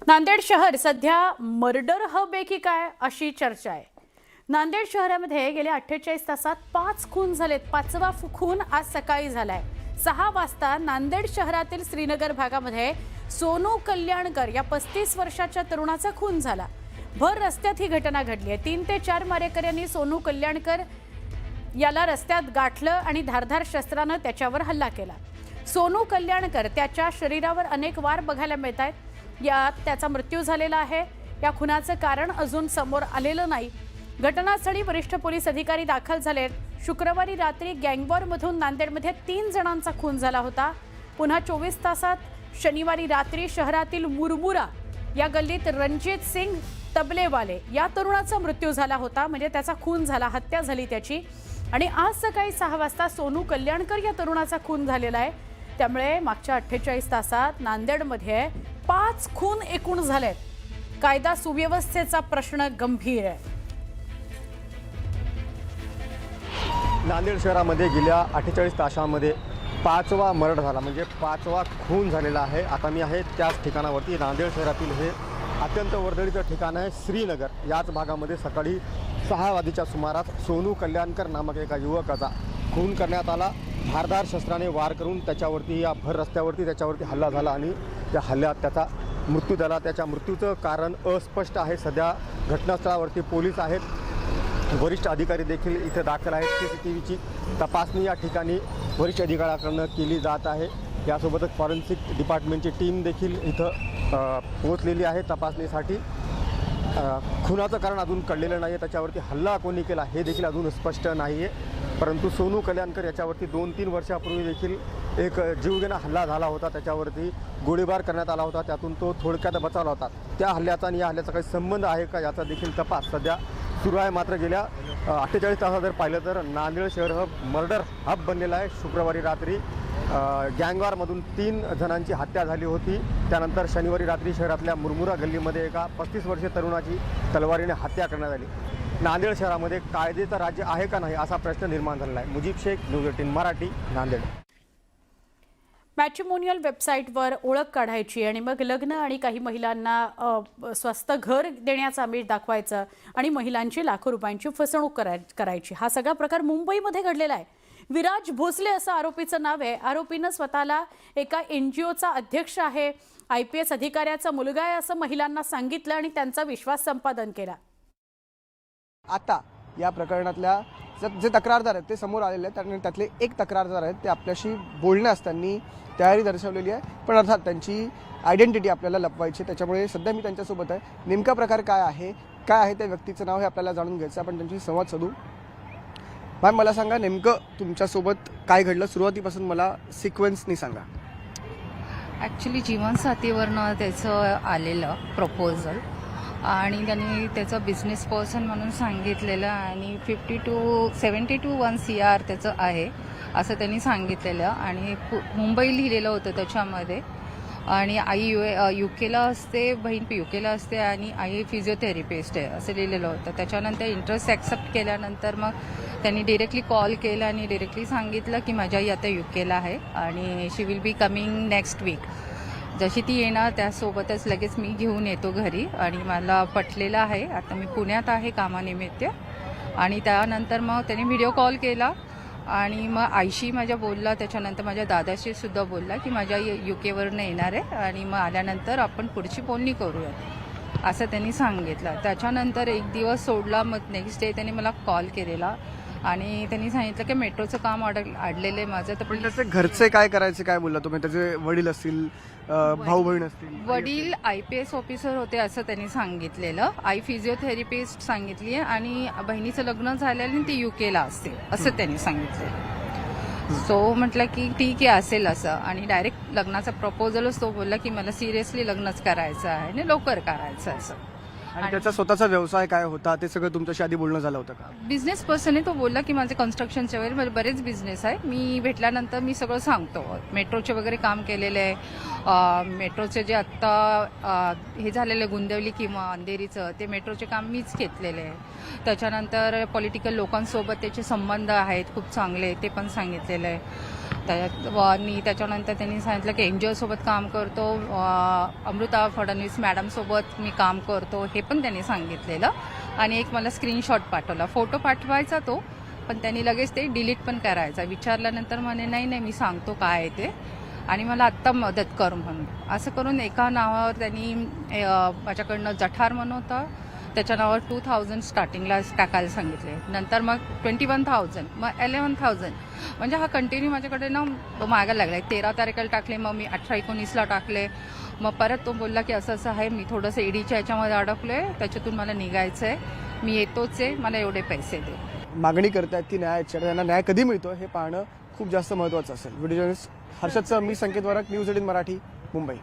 नांदेड शहर सध्या murder hub आहे की काय अशी चर्चा आहे। नांदेड शहरामध्ये गेल्या 48 तासात 5 खून झालेत। 5वा खून आज सकाळी झालाय। 6 वाजता नांदेड शहरातील श्रीनगर भागामध्ये सोनू कल्याणकर या 35 वर्षाच्या तरुणाचा खून झाला। भर रस्त्यात ही घटना घडली आहे। 3 ते 4 मारेकऱ्यांनी सोनू कल्याणकर याला रस्त्यात गाठलं आणि धारधार शस्त्राने त्याच्यावर हल्ला केला। सोनू कल्याणकर त्याच्या शरीरावर अनेक वार बघायला मिळत आहेत। यात त्याचा मृत्यू झालेला आहे। या खुनाचं कारण अजून समोर आलेलं नाही। घटनास्थळी वरिष्ठ पोलीस अधिकारी दाखल झालेत। शुक्रवारी रात्री गँगवॉरमधून नांदेडमध्ये 3 जणांचा खून झाला होता। पुन्हा 24 तासात शनिवारी रात्री शहरातील मुरमुरा या गल्लीत रणजित सिंग तबलेवाले या तरुणाचा मृत्यू झाला होता। म्हणजे त्याचा खून झाला, हत्या झाली त्याची। आणि आज सकाळी 6 वाजता सोनू कल्याणकर या तरुणाचा खून झालेला आहे। त्यामुळे मागच्या 48 तासात नांदेडमध्ये 5 खून एकूण झालेत। कायदा सुव्यवस्थेचा प्रश्न गंभीर आहे। नांदेड शहरामध्ये गेल्या 48 तासांमध्ये 5वा मर्डर झाला, म्हणजे 5वा खून झालेला आहे। आता मी आहे त्याच ठिकाणावरती। नांदेड शहरातील हे अत्यंत वर्दळीचं ठिकाण आहे श्रीनगर। याच भागामध्ये सकाळी 6 वाजेच्या सुमारास सोनू कल्याणकर नामक एका युवकाचा खून करण्यात आला। धारदार शस्त्राने वार करून त्याच्यावरती या भर रस्त्यावरती त्याच्यावरती हल्ला झाला आणि त्या हल्ल्यात त्याचा मृत्यू झाला। त्याच्या मृत्यूचं कारण अस्पष्ट आहे। सध्या घटनास्थळावरती पोलीस आहेत, वरिष्ठ अधिकारी देखील इथे दाखल आहेत। CCTVची तपासणी या ठिकाणी वरिष्ठ अधिकाऱ्यांकडून केली जात आहे। यासोबतच फॉरेन्सिक डिपार्टमेंटची टीम देखील इथं पोहोचलेली आहे तपासणीसाठी। खुनाचं कारण अजून कळलेलं नाही आहे। त्याच्यावरती हल्ला कोणी केला हे देखील अजून स्पष्ट नाही आहे। परंतु सोनू कल्याणकर याच्यावरती 2-3 वर्षापूर्वी देखील एक जीवघेणा हल्ला झाला होता। त्याच्यावरती गोळीबार करण्यात आला होता, त्यातून तो थोडक्यात बचावला होता। त्या हल्ल्याचा आणि या हल्ल्याचा काही संबंध आहे का याचा देखील तपास सध्या सुरू आहे। मात्र गेल्या 48 तासात जर पाहिलं तर नांदेड शहर मर्डर हब बनलेला आहे। शुक्रवारी रात्री गँगवॉरमधून 3 जणांची हत्या झाली होती। त्यानंतर शनिवारी रात्री शहरातल्या मुरमुरा गल्लीमध्ये एका 35 वर्षीय तरुणाची तलवारीने हत्या करण्यात आली। नांदेड शहरामध्ये कायद्याचं राज्य आहे का नाही असा प्रश्न निर्माण झालेला आहे। मुजीब शेख, न्यूज 18 मराठी, नांदेड। मॅट्रिमोनियल वेबसाईटवर ओळख काढायची आणि मग लग्न आणि काही महिलांना स्वस्त घर देण्याचं आमिष दाखवायचं आणि महिलांची लाखो रुपयांची फसवणूक करायची। हा सगळा प्रकार मुंबईमध्ये घडलेला आहे। विराज भोसले असं आरोपीचं नाव आहे। आरोपीनं स्वतःला एका NGOचा अध्यक्ष आहे, IPS अधिकाऱ्याचा मुलगा आहे असं महिलांना सांगितलं आणि त्यांचा विश्वास संपादन केला। आता या प्रकरणातल्या जे तक्रारदार आहेत ते समोर आलेले आहेत आणि त्यातले एक तक्रारदार आहेत ते आपल्याशी बोलण्यास त्यांनी तयारी दर्शवलेली आहे, पण अर्थात त्यांची आयडेंटिटी आपल्याला लपवायची। त्याच्यामुळे सध्या मी त्यांच्यासोबत आहे। नेमका प्रकार काय आहे त्या व्यक्तीचं नाव हे आपल्याला जाणून घ्यायचं। आपण त्यांची संवाद साधू। मॅम, मला सांगा नेमकं तुमच्यासोबत काय घडलं, सुरुवातीपासून मला सिक्वेन्सनी सांगा। ॲक्च्युली जीवनसाथीवरनं त्याचं आलेलं प्रपोजल आणि त्यांनी त्याचं बिझनेस पर्सन म्हणून सांगितलेलं आणि 50 to 1 CR त्याचं आहे असं त्यांनी सांगितलेलं आणि मुंबई लिहिलेलं होतं त्याच्यामध्ये। आणि आई UK असते, बहीण UK असते आणि आई फिजिओथेरपिस्ट आहे असं लिहिलेलं होतं। त्याच्यानंतर इंटरेस्ट ॲक्सेप्ट केल्यानंतर मग त्यांनी डिरेक्टली कॉल केला आणि डिरेक्टली सांगितलं की माझी आई आता UK आहे आणि she will be coming next week. जशी ती येणार त्यासोबतच लगेच मी घेऊन येतो घरी आणि मला पटलेलं आहे। आता मी पुण्यात आहे कामानिमित्त आणि त्यानंतर मग त्यांनी व्हिडिओ कॉल केला आणि मग आईशी माझ्या बोलला। त्याच्यानंतर माझ्या दादाशी सुद्धा बोलला की माझ्या UKवरनं येणार आहे आणि मग आल्यानंतर आपण पुढची बोलणी करूयात असं त्यांनी सांगितलं। त्याच्यानंतर एक दिवस सोडला, मग नेक्स्ट डे त्यांनी मला कॉल केलेला आणि त्यांनी सांगितलं की मेट्रोचं काम अडलेलं आहे माझं। तर पण त्याचे घरचे काय करायचे, काय बोलला तुम्ही? त्याचे वडील असतील, भाऊ बहीण असतील? वडील IPS ऑफिसर होते असं त्यांनी सांगितलेलं। आई फिजिओथेरपिस्ट सांगितली आहे आणि बहिणीचं लग्न झालेलं आणि ती UKला असते असं त्यांनी सांगितलेलं। सो म्हटलं की ठीक आहे असेल असं आणि डायरेक्ट लग्नाचा प्रपोजलच तो बोलला की मला सिरियसली लग्नच करायचं आहे आणि लवकर करायचं असं। आणि त्याचा स्वतःचा व्यवसाय काय होता ते सगळं तुमच्याशी आधी बोलणं झालं होतं का? बिझनेस पर्सन आहे तो। बोलला की माझे कन्स्ट्रक्शनचे वगैरे बरेच बिझनेस आहे, मी भेटल्यानंतर मी सगळं सांगतो। मेट्रोचे वगैरे काम केलेलं आहे। मेट्रोचे जे आत्ता हे झालेलं गुंदवली किंवा अंधेरीचं ते मेट्रोचे काम मीच घेतलेलं आहे। त्याच्यानंतर पॉलिटिकल लोकांसोबत त्याचे संबंध आहेत खूप चांगले, ते पण सांगितलेलं आहे। आणि त्याच्यानंतर त्यांनी सांगितलं की एनजीओसोबत काम करतो, अमृता फडणवीस मॅडमसोबत मी काम करतो, हे पण त्यांनी सांगितलेलं. आणि एक मला स्क्रीनशॉट पाठवला, फोटो पाठवायचा तो, पण त्यांनी लगेच ते डिलीट पण करायचा. विचारल्यानंतर म्हणे नाही मी सांगतो काय आहे ते, आणि मला आत्ता मदत कर म्हणून. असं करून एका नावावर त्यांनी माझ्याकडनं जठार म्हणून होतं, त्याच्या नावावर 2000 स्टार्टिंगला टाकायला सांगितले. नंतर मग 21,000, मग 11,000. म्हणजे हा कंटिन्यू माझ्याकडे ना मागायला लागला. 13 तारखेला टाकले, मग मी 18-19ला टाकले. मग परत तो बोलला की असं आहे, मी थोडंसं ईडीच्या याच्यामध्ये अडकलो आहे, त्याच्यातून मला निघायचं आहे, मी येतोच आहे, मला एवढे पैसे दे. मागणी करतायत ती न्यायाची, त्यांना न्याय कधी मिळतो हे पाहणं खूप जास्त महत्त्वाचं असेल. व्हिडिओ जर्नलिस्ट हर्षदसह मी संकेत वरक, न्यूज 18 मराठी, मुंबई.